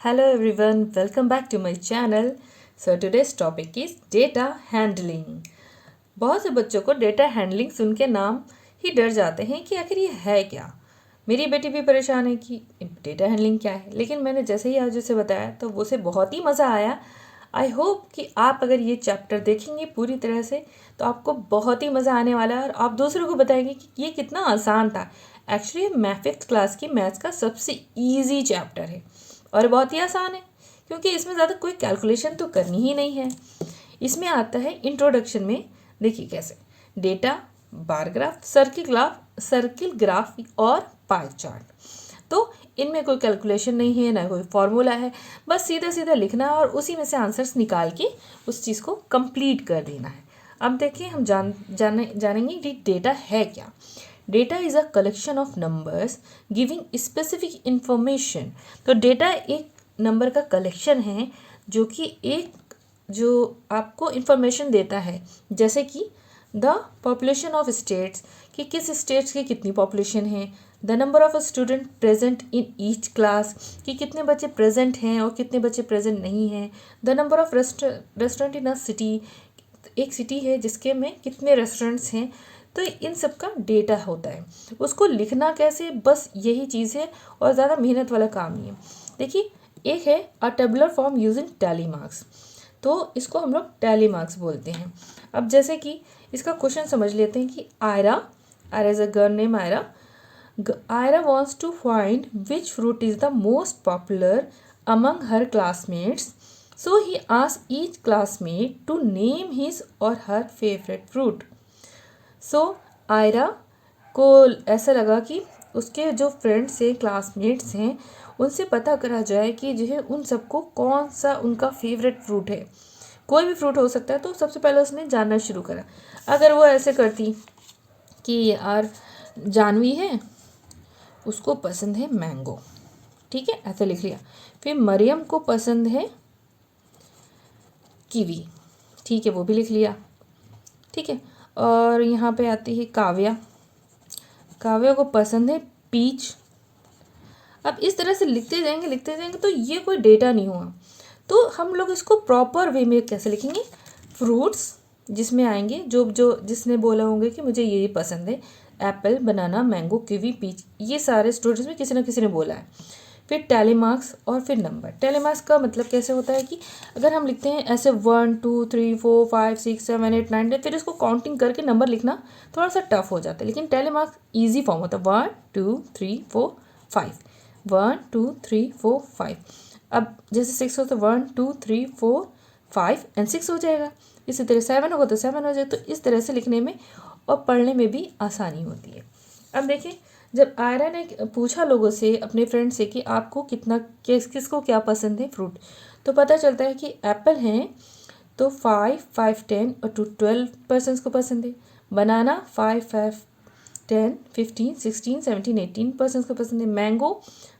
Hello everyone, welcome back to my channel. So today's topic is data handling. बहुत से बच्चों को data handling सुन के नाम ही डर जाते हैं कि आखिर ये है क्या। मेरी बेटी भी परेशान है कि डेटा हैंडलिंग क्या है, लेकिन मैंने जैसे ही आज उसे बताया तो उसे बहुत ही मज़ा आया। आई होप कि आप अगर ये चैप्टर देखेंगे पूरी तरह से तो आपको बहुत ही मज़ा आने वाला है और आप दूसरों को बताएंगे कि ये कितना आसान था। एक्चुअली मैं 5th क्लास की मैथ्स का सबसे ईजी चैप्टर है और बहुत ही आसान है क्योंकि इसमें ज़्यादा कोई कैलकुलेशन तो करनी ही नहीं है। इसमें आता है इंट्रोडक्शन में, देखिए कैसे data, bar graph, circle graph और पाई चार्ट। तो इनमें कोई कैलकुलेशन नहीं है, ना कोई फॉर्मूला है, बस सीधा सीधा लिखना है और उसी में से आंसर्स निकाल के उस चीज़ को कंप्लीट कर देना है। अब देखिए हम जानेंगे कि डेटा है क्या। Data is a collection of numbers giving specific information. तो डेटा एक नंबर का कलेक्शन है जो आपको इंफॉर्मेशन देता है, जैसे कि द पॉपुलेशन ऑफ स्टेट्स, कि किस स्टेट्स की कितनी पॉपुलेशन है, the number of student present in each class, कि कितने बच्चे प्रेजेंट हैं और कितने बच्चे प्रेजेंट नहीं हैं, the number of restaurant in a city, एक सिटी है जिसके में कितने रेस्टोरेंट्स हैं। तो इन सब का डेटा होता है। उसको लिखना कैसे, बस यही चीज़ है और ज़्यादा मेहनत वाला काम नहीं है। देखिए एक है अ tabular form using tally marks, तो इसको हम लोग टैली मार्क्स बोलते हैं। अब जैसे कि इसका क्वेश्चन समझ लेते हैं कि Aira is a girl name Aira wants to find which fruit is the most popular among her classmates, so he asked each classmate to name his or her favourite fruit. So Aira को ऐसा लगा कि उसके जो फ्रेंड्स हैं, क्लासमेट्स हैं, उनसे पता करा जाए कि जो है उन सबको कौन सा उनका फेवरेट फ्रूट है। कोई भी फ्रूट हो सकता है। तो सबसे पहले उसने जानना शुरू करा। अगर वो ऐसे करती कि यार जानवी है, उसको पसंद है मैंगो, ठीक है, ऐसे लिख लिया। फिर मरियम को पसंद है कीवी, ठीक है, वो भी लिख लिया, ठीक है। और यहाँ पे आती है काव्या को पसंद है पीच। अब इस तरह से लिखते जाएंगे तो ये कोई डेटा नहीं हुआ। तो हम लोग इसको प्रॉपर वे में कैसे लिखेंगे, फ्रूट्स जिसमें आएंगे जो जिसने बोला होंगे कि मुझे ये पसंद है, एप्पल, बनाना, मैंगो, कीवी, पीच, ये सारे स्टूडेंट्स में किसी ना किसी ने बोला है। फिर टैली मार्क्स और फिर नंबर। टैली मार्क्स का मतलब कैसे होता है कि अगर हम लिखते हैं ऐसे 1 2 3 4 5 6 7 8 9 10, फिर इसको काउंटिंग करके नंबर लिखना थोड़ा सा टफ हो जाता है। लेकिन टैली मार्क्स ईजी फॉर्म होता है 1 2 3 4 5, 1 2 3 4 5। अब जैसे 6 हो तो 1 2 3 4 5 एंड 6 हो जाएगा। इसी तरह 7 होगा तो 7 हो जाएगा। तो इस तरह से लिखने में और पढ़ने में भी आसानी होती है। अब देखिए जब आयरा ने पूछा लोगों से, अपने फ्रेंड से, कि आपको किसको क्या पसंद है फ्रूट, तो पता चलता है कि एप्पल हैं तो 5 5 10 और 12 पर्सन्स को पसंद है। बनाना 5 5 10 15 16 17 18 पर्सन्स को पसंद है। मैंगो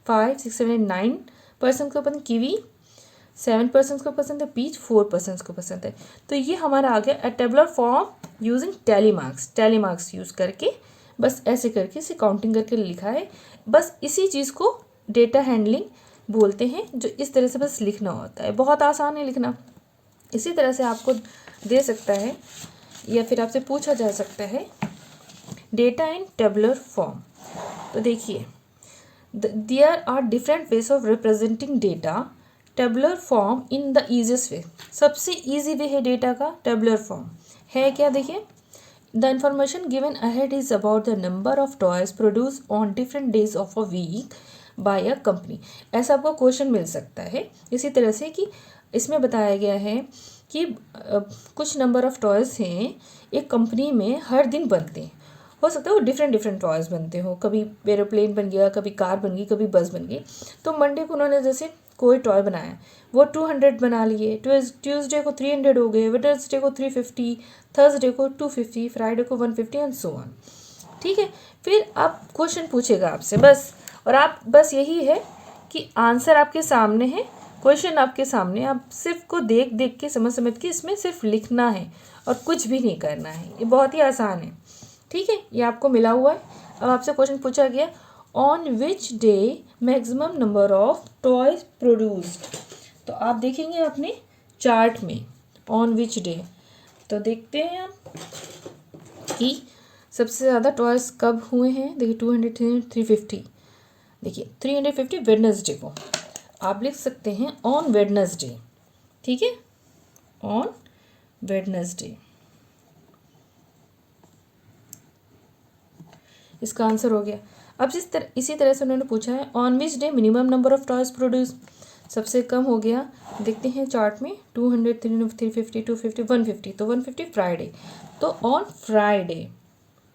5 6 7 9 पर्सन को पसंद। कीवी 7 पर्सन्स को पसंद है। पीच 4 पर्सन्स को पसंद है। तो ये हमारा आ गया अ tabular form using tally marks use करके, बस ऐसे करके इसे काउंटिंग करके लिखा है। बस इसी चीज़ को डेटा हैंडलिंग बोलते हैं, जो इस तरह से बस लिखना होता है। बहुत आसान है लिखना। इसी तरह से आपको दे सकता है या फिर आपसे पूछा जा सकता है डेटा इन टेबुलर फॉर्म। तो देखिए there are different ways of representing data. Tabular form in the easiest way, सबसे ईजी वे है डेटा का टेबुलर फॉर्म है क्या। देखिए The information given ahead is about the number of toys produced on different days of a week by a company. ऐसा आपको question मिल सकता है इसी तरह से कि इसमें बताया गया है कि कुछ नंबर ऑफ टॉयज़ हैं एक कंपनी में हर दिन बनते हैं। हो सकता है वो डिफरेंट टॉयज़ बनते हो, कभी एरोप्लेन बन गया, कभी कार बन गई, कभी बस बन गई। तो मंडे को उन्होंने जैसे कोई टॉय बनाया, वो 200 बना लिए, ट्यूसडे को 300 हो गए, वेडनेसडे को 350, थर्सडे को 250, फ्राइडे को 150 एंड सो ऑन, ठीक है। फिर आप क्वेश्चन पूछेगा आपसे बस, और आप बस यही है कि आंसर आपके सामने है, क्वेश्चन आपके सामने, आप सिर्फ को देख के समझ के इसमें सिर्फ लिखना है और कुछ भी नहीं करना है। ये बहुत ही आसान है, ठीक है। ये आपको मिला हुआ है। अब आपसे क्वेश्चन पूछा गया on which day maximum number of toys produced. तो आप देखेंगे अपने चार्ट में ऑन विच डे, तो देखते हैं हम कि सबसे ज़्यादा टॉयज कब हुए हैं। देखिए 200, 350, देखिए 350 वेडनेसडे को आप लिख सकते हैं ऑन वेडनेसडे, ठीक है, ऑन वेडनेसडे। इसका आंसर हो गया। अब इसी तरह से उन्होंने पूछा है on which day minimum number of toys produce, सबसे कम हो गया, देखते हैं चार्ट में 200, 350, 250, 150, तो 150 फ्राइडे, तो on Friday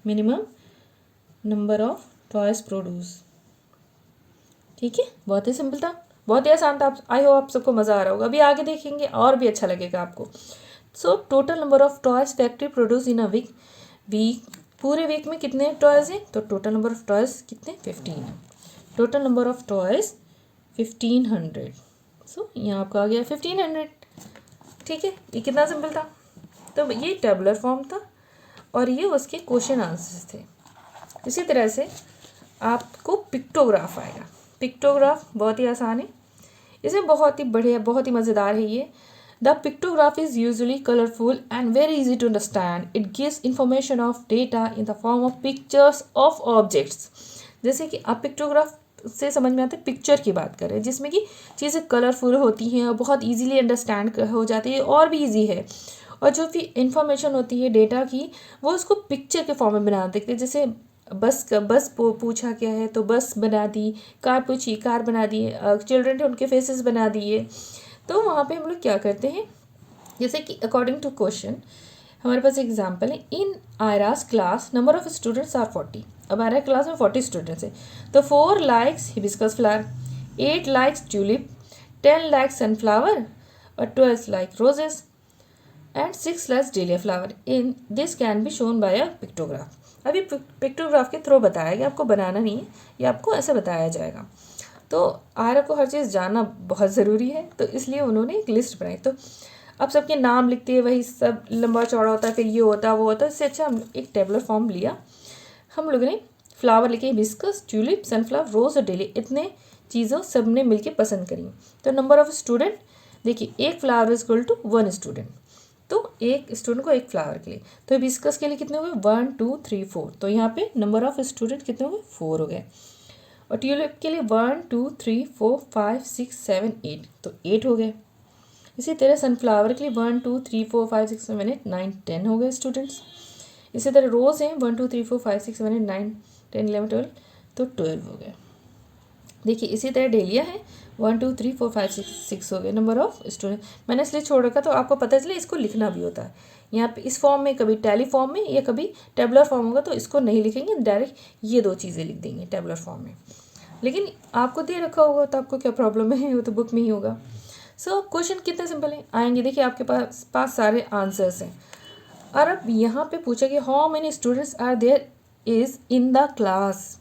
minimum number of toys produce. ठीक है, बहुत ही सिंपल था, बहुत ही आसान था। आई होप आप सबको मज़ा आ रहा होगा। अभी आगे देखेंगे और भी अच्छा लगेगा आपको। So total number of toys factory produce in a week, पूरे वीक में कितने टॉयज हैं, तो टोटल नंबर ऑफ टॉयज कितने, 15 है। Total number of toys 1500। सो यहाँ आपका आ गया 1500। ठीक है, ये कितना सिंपल था। तो ये टेबुलर फॉर्म था और ये उसके क्वेश्चन आंसर्स थे। इसी तरह से आपको पिक्टोग्राफ आएगा। पिक्टोग्राफ बहुत ही आसान है, इसमें बहुत ही बढ़िया, बहुत ही मज़ेदार है ये। The pictograph is usually colourful and very easy to understand. It gives information of data in the form of pictures of objects. जैसे कि आप पिक्टोग्राफ से समझ में आते हैं, पिक्चर की बात करें जिसमें कि चीज़ें कलरफुल होती हैं और बहुत ईजीली अंडरस्टैंड हो जाती है, और भी ईजी है। और जो भी इंफॉर्मेशन होती है डेटा की, वो उसको पिक्चर के फॉर्म में बना देते हैं। जैसे बस पूछा क्या है तो बस बना दी, कार पूछी कार बना दी, चिल्ड्रन थे उनके फेसेस बना दिए। तो वहाँ पे हम लोग क्या करते हैं, जैसे कि अकॉर्डिंग टू क्वेश्चन हमारे पास एग्जाम्पल है, in Aira's class number of students are 40। अब आयरा क्लास में 40 स्टूडेंट्स है, तो 4 likes hibiscus flower, 8 likes tulip, 10 likes sunflower और 12 like roses and 6 likes dahlia flower. In this can be shown by a pictograph. अभी pictograph के through बताया गया, आपको बनाना नहीं है, ये आपको ऐसे बताया जाएगा। तो आर को हर चीज़ जानना बहुत ज़रूरी है, तो इसलिए उन्होंने एक लिस्ट बनाई। तो अब सबके नाम लिखते हैं, वही सब लंबा चौड़ा होता है, फिर ये होता है वो होता है, इससे अच्छा हम एक टेबुलर फॉर्म लिया। हम लोगों ने फ्लावर लिखे हिबिस्कस, ट्यूलिप, सनफ्लावर, रोज और डेली, इतने चीज़ों सब ने मिलकर पसंद करी। तो नंबर ऑफ स्टूडेंट, देखिए एक flower is equal to 1 student, तो एक स्टूडेंट को एक फ्लावर के लिए। तो हिबिस्कस के लिए कितने हो गए, 1 2 3 4, तो यहाँ पे नंबर ऑफ स्टूडेंट कितने हो गए, 4 हो गए। और ट्यूलिप के लिए 1 2 3 4 5 6 7 8, तो 8 हो गए। इसी तरह सनफ्लावर के लिए 1 2 3 4 5 6 7 8 9 10 हो गए स्टूडेंट्स। इसी तरह रोज़ हैं 1 2 3 4 5 6 7 8 9 10 11 12, तो 12 हो गए। देखिए इसी तरह डेलिया है 1 2 3 4 5 6 हो गए नंबर ऑफ स्टूडेंट। मैंने इसलिए छोड़ रखा तो आपको पता चले इसको लिखना भी होता है। यहाँ पे इस फॉर्म में कभी टैली फॉर्म में या कभी टेबुलर फॉर्म होगा, तो इसको नहीं लिखेंगे, डायरेक्ट ये 2 चीज़ें लिख देंगे टेबुलर फॉर्म में। लेकिन आपको दे रखा होगा तो आपको क्या प्रॉब्लम है, वो तो बुक में ही होगा। सो क्वेश्चन कितने सिंपल है आएंगे, देखिए आपके पास सारे आंसर्स हैं। और अब यहाँ पे पूछा कि how many students are there is in the class.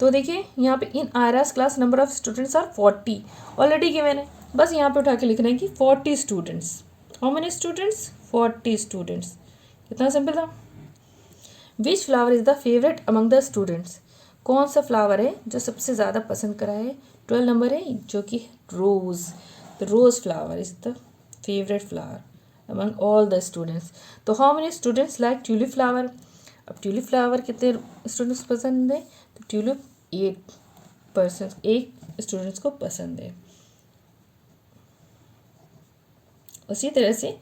तो देखिए यहाँ पे in Aira's class number of students are 40 already given है, बस यहाँ पे उठा के लिखना है कि 40 students. How many students, 40 students. कितना सिंपल था। विच flower is the favourite among the students, कौन सा फ्लावर है जो सबसे ज़्यादा पसंद करा है, 12 नंबर है जो कि rose. The rose flower is the favourite flower among all the students. तो how many students like tulip flower. अब ट्यूलिप फ्लावर कितने स्टूडेंट्स पसंद है, तो ट्यूलिप 8%, 8 स्टूडेंट्स को पसंद है। उसी तरह से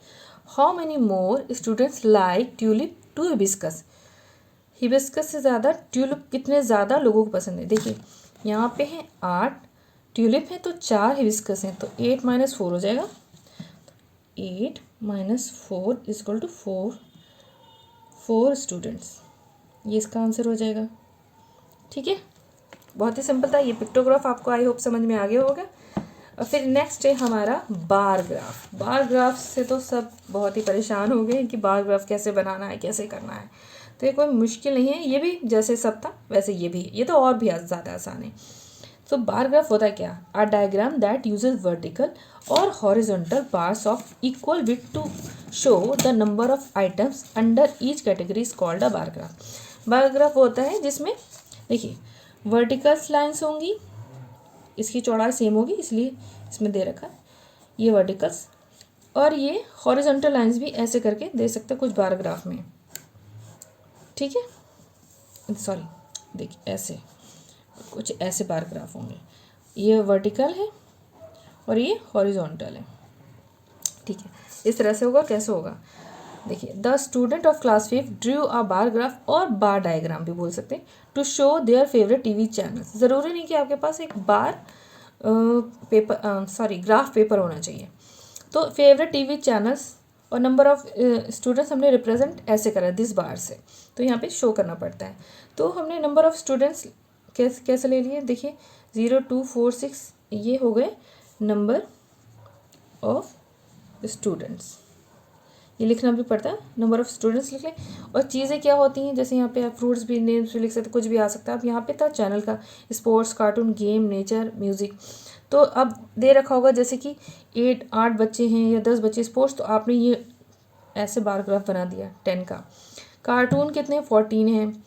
how many more students like tulip to hibiscus. Hibiscus से ज़्यादा ट्यूलिप कितने ज़्यादा लोगों को पसंद है। देखिए यहाँ पे है 8 ट्यूलिप है तो 4 हिबिस्कस हैं, तो 8 - 4 हो जाएगा। 8 - 4 = 4 स्टूडेंट्स, ये इसका आंसर हो जाएगा। ठीक है, बहुत ही सिंपल था। ये पिक्टोग्राफ आपको आई होप समझ में आ गया होगा। और फिर नेक्स्ट है हमारा बार ग्राफ। बार ग्राफ से तो सब बहुत ही परेशान हो गए कि बार ग्राफ कैसे बनाना है, कैसे करना है। तो ये कोई मुश्किल नहीं है, ये भी जैसे सब था वैसे ये भी है, ये तो और भी ज़्यादा आसान है। तो बार ग्राफ होता है क्या, a diagram that uses vertical और horizontal bars of equal width to show the number of items under each category is called a bar graph. Bar graph होता है जिसमें देखिए वर्टिकल्स लाइन्स होंगी, इसकी चौड़ाई सेम होगी इसलिए इसमें दे रखा है ये वर्टिकल्स, और ये हॉरिजॉन्टल लाइंस भी ऐसे करके दे सकते हैं कुछ बार ग्राफ में, ठीक है। सॉरी देखिए ऐसे कुछ ऐसे बार ग्राफ होंगे, ये वर्टिकल है और ये हॉरिजॉन्टल है, ठीक है। इस तरह से होगा। कैसे होगा देखिए, the student of class 5 drew a bar graph और बार डायग्राम भी बोल सकते हैं to show their favourite TV channels. ज़रूरी नहीं कि आपके पास एक बार ग्राफ पेपर होना चाहिए। तो फेवरेट टीवी चैनल्स और नंबर ऑफ स्टूडेंट्स हमने रिप्रेजेंट ऐसे करा दिस बार से, तो यहाँ पे शो करना पड़ता है। तो हमने नंबर ऑफ स्टूडेंट्स कैसे ले लिए, देखिए 0 2 4 6 ये हो गए नंबर ऑफ स्टूडेंट्स, ये लिखना भी पड़ता है, नंबर ऑफ स्टूडेंट्स लिख लें। और चीज़ें क्या होती हैं, जैसे यहाँ पे आप फ्रूट्स भी नेम्स भी लिख सकते, कुछ भी आ सकता है। अब यहाँ पे था चैनल का sports, cartoon, game, nature, music. तो अब दे रखा होगा जैसे कि 8 बच्चे हैं या 10 बच्चे स्पोर्ट्स, तो आपने ये ऐसे बार ग्राफ बना दिया 10 का। कार्टून कितने 14 हैं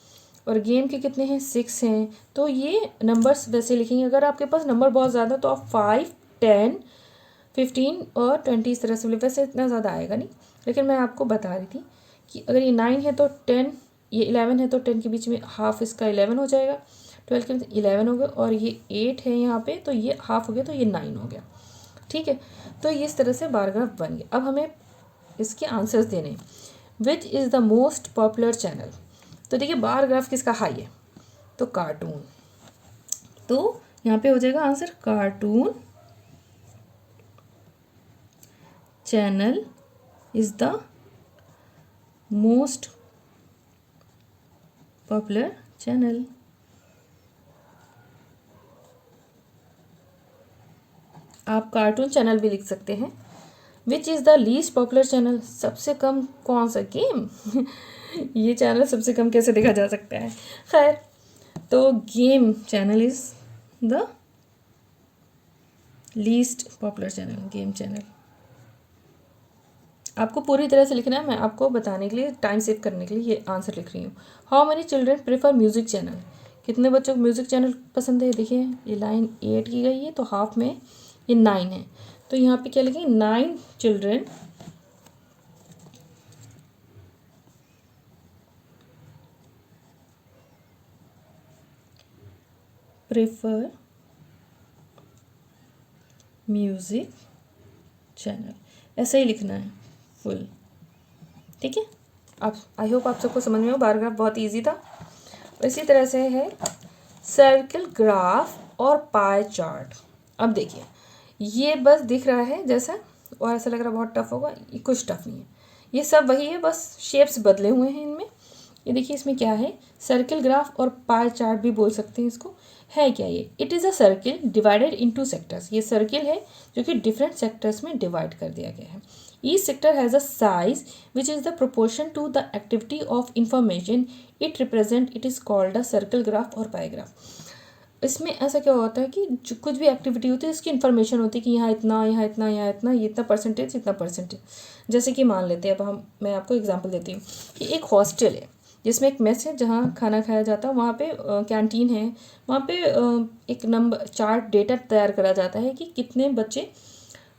और गेम के कितने हैं 6 हैं। तो ये नंबर्स वैसे लिखेंगे। अगर आपके पास नंबर बहुत ज़्यादा तो आप 5 10 15 और 20 इस तरह से, वैसे इतना ज़्यादा आएगा नहीं, लेकिन मैं आपको बता रही थी कि अगर ये 9 है तो 10, ये 11 है तो 10 के बीच में हाफ इसका 11 हो जाएगा, 12 के बीच 11 हो गया, और ये 8 है यहाँ पे तो ये हाफ हो गया, तो ये 9 हो गया, ठीक है। तो ये इस तरह से बार ग्राफ बन गया। अब हमें इसके आंसर्स देने, विच is the most popular channel. तो देखिए बार ग्राफ किसका हाई है, तो कार्टून, तो यहाँ पे हो जाएगा answer cartoon channel is the most popular channel. आप कार्टून चैनल भी लिख सकते हैं। विच is the least popular channel, सबसे कम कौन सा, गेम ये चैनल सबसे कम कैसे देखा जा सकता है, खैर तो game channel is the least popular channel, game channel. आपको पूरी तरह से लिखना है, मैं आपको बताने के लिए, टाइम सेव करने के लिए ये आंसर लिख रही हूँ। How many children prefer music channel, कितने बच्चों को म्यूज़िक चैनल पसंद है। देखिए ये लाइन 8 की गई है तो हाफ में ये 9 है, तो यहाँ पे क्या लिखेंगे 9 चिल्ड्रेन प्रेफर म्यूज़िक चैनल, ऐसा ही लिखना है फुल, ठीक है। आप आई होप आप सबको समझ में हो, बार ग्राफ बहुत इजी था। इसी तरह से है सर्कल ग्राफ और पाई चार्ट। अब देखिए ये बस दिख रहा है जैसा, और ऐसा लग रहा है बहुत टफ होगा, ये कुछ टफ नहीं है, ये सब वही है, बस शेप्स बदले हुए हैं इनमें। ये देखिए इसमें क्या है, सर्कल ग्राफ और पाई चार्ट भी बोल सकते हैं इसको। है क्या ये, it is a circle divided into sectors, ये सर्किल है जो कि डिफरेंट सेक्टर्स में डिवाइड कर दिया गया है। Each sector has a size which is the proportion to the activity of information it represent, it is called a circle graph और पाई ग्राफ। इसमें ऐसा क्या होता है कि जो कुछ भी एक्टिविटी होती है इसकी इन्फॉर्मेशन होती है कि यहाँ इतना, यहाँ इतना, यहाँ इतना, ये इतना परसेंटेज, इतना परसेंटेज। जैसे कि मान लेते हैं, अब मैं आपको एग्जांपल देती हूँ कि एक हॉस्टल है जिसमें एक मेस है जहाँ खाना खाया जाता है, वहाँ पे कैंटीन है, वहाँ पे एक नंबर चार्ट डेटा तैयार करा जाता है कि कितने बच्चे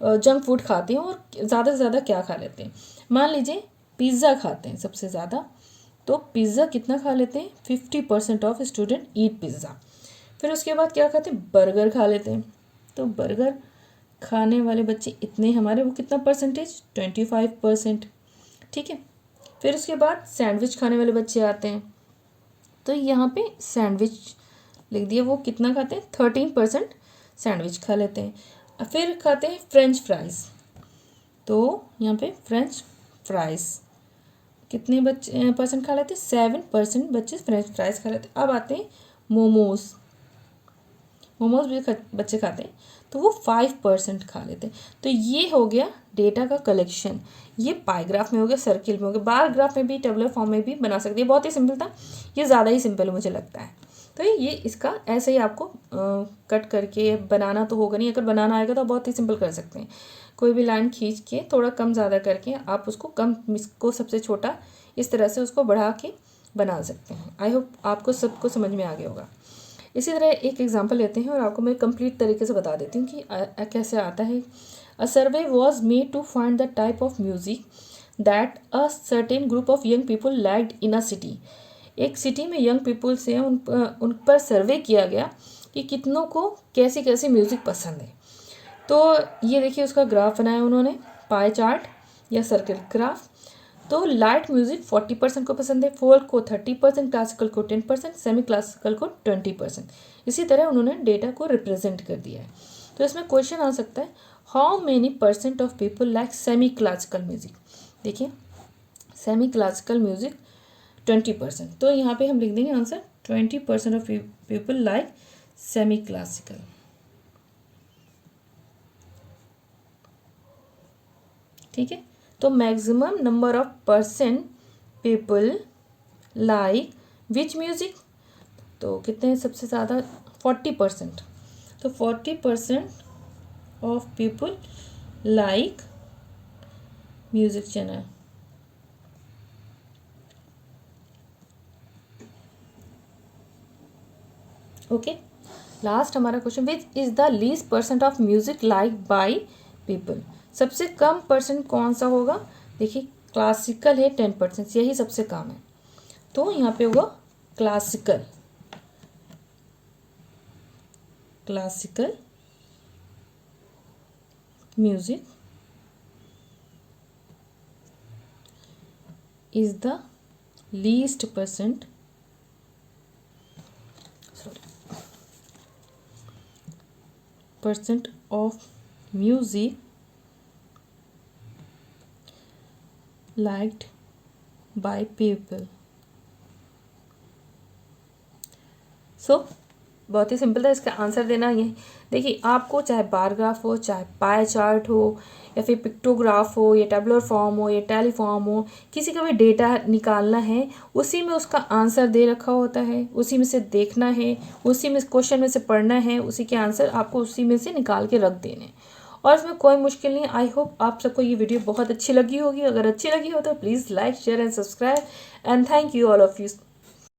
जंक फूड खाते हैं और ज़्यादा से ज़्यादा क्या खा लेते हैं। मान लीजिए पिज़्ज़ा खाते हैं सबसे ज़्यादा, तो पिज़्ज़ा कितना खा लेते हैं, 50% ऑफ स्टूडेंट ईट पिज़्ज़ा। फिर उसके बाद क्या खाते हैं, बर्गर खा लेते हैं, तो बर्गर खाने वाले बच्चे इतने हमारे, वो कितना परसेंटेज, 25%, ठीक है। फिर उसके बाद सैंडविच खाने वाले बच्चे आते हैं, तो यहाँ पे सैंडविच लिख दिया, वो कितना खाते हैं, 13% सैंडविच खा लेते हैं। फिर खाते हैं फ्रेंच फ्राइज़, तो यहाँ पे फ्रेंच फ्राइज़ कितने बच्चे परसेंट खा लेते हैं, 7% बच्चे फ्रेंच फ्राइज़ खा लेते हैं। अब आते हैं मोमोज़, मोमोज भी बच्चे खाते हैं, तो वो 5% खा लेते हैं। तो ये हो गया डेटा का कलेक्शन, ये पाई ग्राफ में हो गया, सर्किल में हो गया, बार ग्राफ में भी, टेबलर फॉर्म में भी बना सकते हैं। बहुत ही सिंपल था, ये ज़्यादा ही सिंपल मुझे लगता है। तो ये इसका ऐसे ही आपको कट करके बनाना तो होगा नहीं, अगर बनाना आएगा तो बहुत ही सिंपल कर सकते हैं। कोई भी लाइन खींच के थोड़ा कम ज़्यादा करके आप उसको कम, इसको सबसे छोटा, इस तरह से उसको बढ़ा के बना सकते हैं। आई होप आपको सबको समझ में आ गया होगा। इसी तरह एक एग्जांपल लेते हैं और आपको मैं कंप्लीट तरीके से बता देती हूँ कि कैसे आता है। A survey was made to find the type of music that a certain group of young people liked in a city. एक सिटी में यंग पीपल से उन पर सर्वे किया गया कि कितनों को कैसी कैसी म्यूज़िक पसंद है। तो ये देखिए उसका ग्राफ बनाया उन्होंने, पाई चार्ट या सर्कल ग्राफ। तो लाइट म्यूज़िक 40% को पसंद है, फोल्क को 30%, क्लासिकल को 10%, सेमी क्लासिकल को 20%। इसी तरह उन्होंने डेटा को रिप्रेजेंट कर दिया है। तो इसमें क्वेश्चन आ सकता है, how many percent of people like semi classical music. देखिए सेमी क्लासिकल म्यूज़िक 20%, तो यहाँ पे हम लिख देंगे answer 20% of people like semi classical. ठीक है, तो maximum number of percent people like which music, तो कितने हैं सबसे ज़्यादा, 40%। तो 40% of people like music channel. Okay, last हमारा question, which is the least percent of music like by people. सबसे कम परसेंट कौन सा होगा, देखिए क्लासिकल है 10%, यही सबसे कम है, तो यहाँ पे होगा classical. Classical music is the least percent, percent of music liked by people। सो बहुत ही सिंपल था, इसका आंसर देना ये। देखिए आपको चाहे बार ग्राफ हो, चाहे पाई चार्ट हो, या फिर पिक्टोग्राफ हो, या टेबुलर फॉर्म हो, या टेलीफॉर्म हो, किसी का भी डेटा निकालना है, उसी में उसका आंसर दे रखा होता है, उसी में से देखना है, उसी में क्वेश्चन में से पढ़ना है, उसी के आंसर आपको उसी में से निकाल के रख देने, और इसमें कोई मुश्किल नहीं। आई होप आप सबको ये वीडियो बहुत अच्छी लगी होगी। अगर अच्छी लगी हो तो please like, share and subscribe, and thank you all of you.